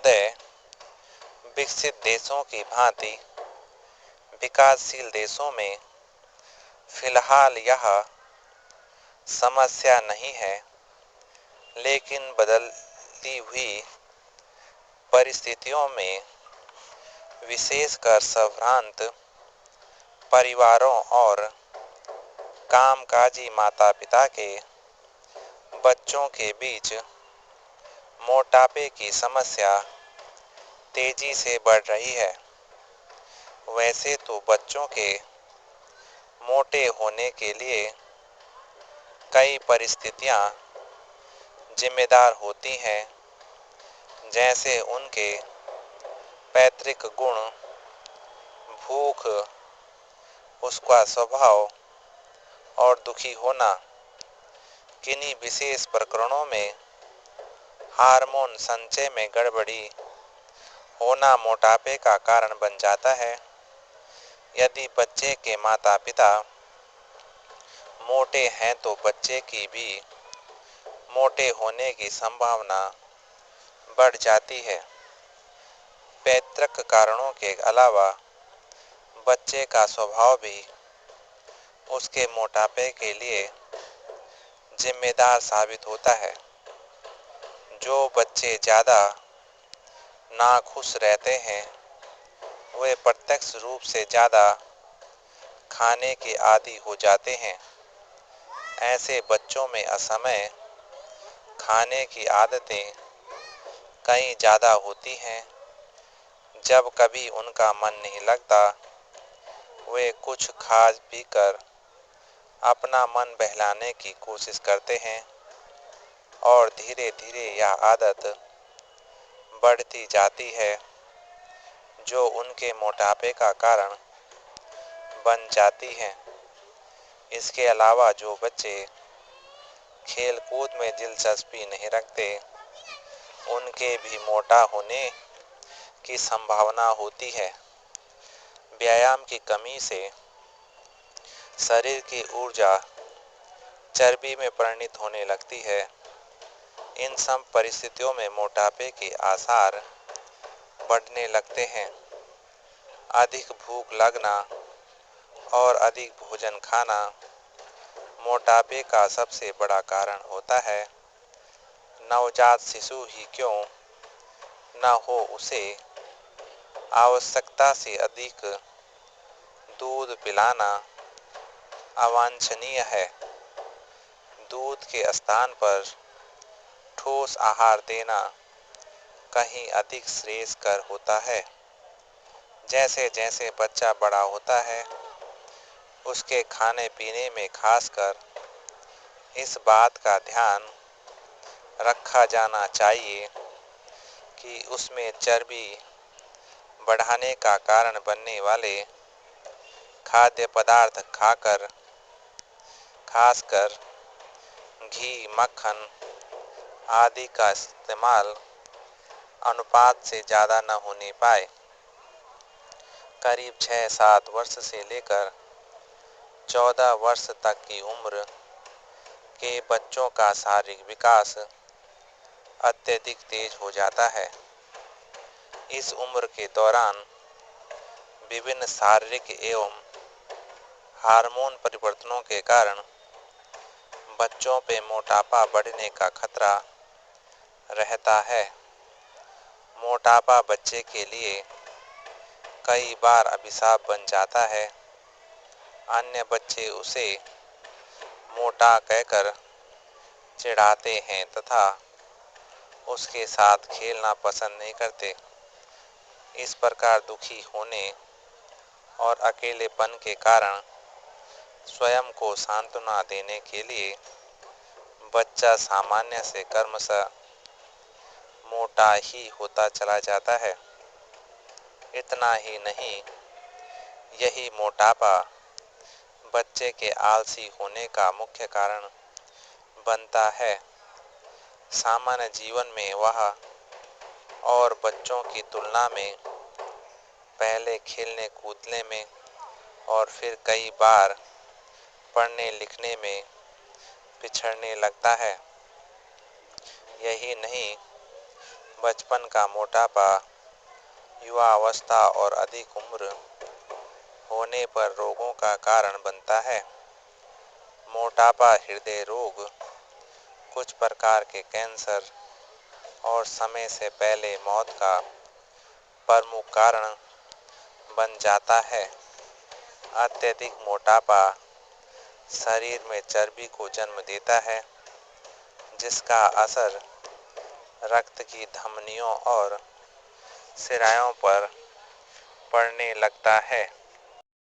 महोदय, विकसित देशों की भांति विकासशील देशों में फिलहाल यह समस्या नहीं है, लेकिन बदलती हुई परिस्थितियों में विशेषकर संभ्रांत परिवारों और कामकाजी माता-पिता के बच्चों के बीच मोटापे की समस्या तेजी से बढ़ रही है। वैसे तो बच्चों के मोटे होने के लिए कई परिस्थितियां जिम्मेदार होती हैं, जैसे उनके पैतृक गुण, भूख, उसका स्वभाव और दुखी होना। किन्हीं विशेष प्रकरणों में हार्मोन संचय में गड़बड़ी होना मोटापे का कारण बन जाता है। यदि बच्चे के माता-पिता मोटे हैं तो बच्चे की भी मोटे होने की संभावना बढ़ जाती है। पैतृक कारणों के अलावा बच्चे का स्वभाव भी उसके मोटापे के लिए जिम्मेदार साबित होता है। जो बच्चे ज़्यादा नाखुश रहते हैं, वे प्रत्यक्ष रूप से ज़्यादा खाने के आदी हो जाते हैं। ऐसे बच्चों में असमय खाने की आदतें कहीं ज़्यादा होती हैं। जब कभी उनका मन नहीं लगता, वे कुछ खा पी कर अपना मन बहलाने की कोशिश करते हैं और धीरे धीरे यह आदत बढ़ती जाती है, जो उनके मोटापे का कारण बन जाती है। इसके अलावा जो बच्चे खेल कूद में दिलचस्पी नहीं रखते, उनके भी मोटा होने की संभावना होती है। व्यायाम की कमी से शरीर की ऊर्जा चर्बी में परिणत होने लगती है। इन सब परिस्थितियों में मोटापे के आसार बढ़ने लगते हैं। अधिक भूख लगना और अधिक भोजन खाना मोटापे का सबसे बड़ा कारण होता है। नवजात शिशु ही क्यों न हो, उसे आवश्यकता से अधिक दूध पिलाना अवांछनीय है। दूध के स्थान पर ठोस आहार देना कहीं अधिक श्रेयस्कर होता है। जैसे जैसे बच्चा बड़ा होता है, उसके खाने पीने में खासकर इस बात का ध्यान रखा जाना चाहिए कि उसमें चर्बी बढ़ाने का कारण बनने वाले खाद्य पदार्थ खासकर घी, मक्खन आदि का इस्तेमाल अनुपात से ज़्यादा न होने पाए। करीब 6-7 वर्ष से लेकर 14 वर्ष तक की उम्र के बच्चों का शारीरिक विकास अत्यधिक तेज हो जाता है। इस उम्र के दौरान विभिन्न शारीरिक एवं हार्मोन परिवर्तनों के कारण बच्चों पे मोटापा बढ़ने का खतरा रहता है। मोटापा बच्चे के लिए कई बार अभिशाप बन जाता है। अन्य बच्चे उसे मोटा कहकर चिढ़ाते हैं तथा उसके साथ खेलना पसंद नहीं करते। इस प्रकार दुखी होने और अकेलेपन के कारण स्वयं को सांत्वना देने के लिए बच्चा सामान्य से क्रमशः मोटा ही होता चला जाता है। इतना ही नहीं, यही मोटापा बच्चे के आलसी होने का मुख्य कारण बनता है। सामान्य जीवन में वह और बच्चों की तुलना में पहले खेलने कूदने में और फिर कई बार पढ़ने लिखने में पिछड़ने लगता है। यही नहीं, बचपन का मोटापा युवा अवस्था और अधिक उम्र होने पर रोगों का कारण बनता है। मोटापा हृदय रोग, कुछ प्रकार के कैंसर और समय से पहले मौत का प्रमुख कारण बन जाता है। अत्यधिक मोटापा शरीर में चर्बी को जन्म देता है, जिसका असर रक्त की धमनियों और सिराओं पर पड़ने लगता है।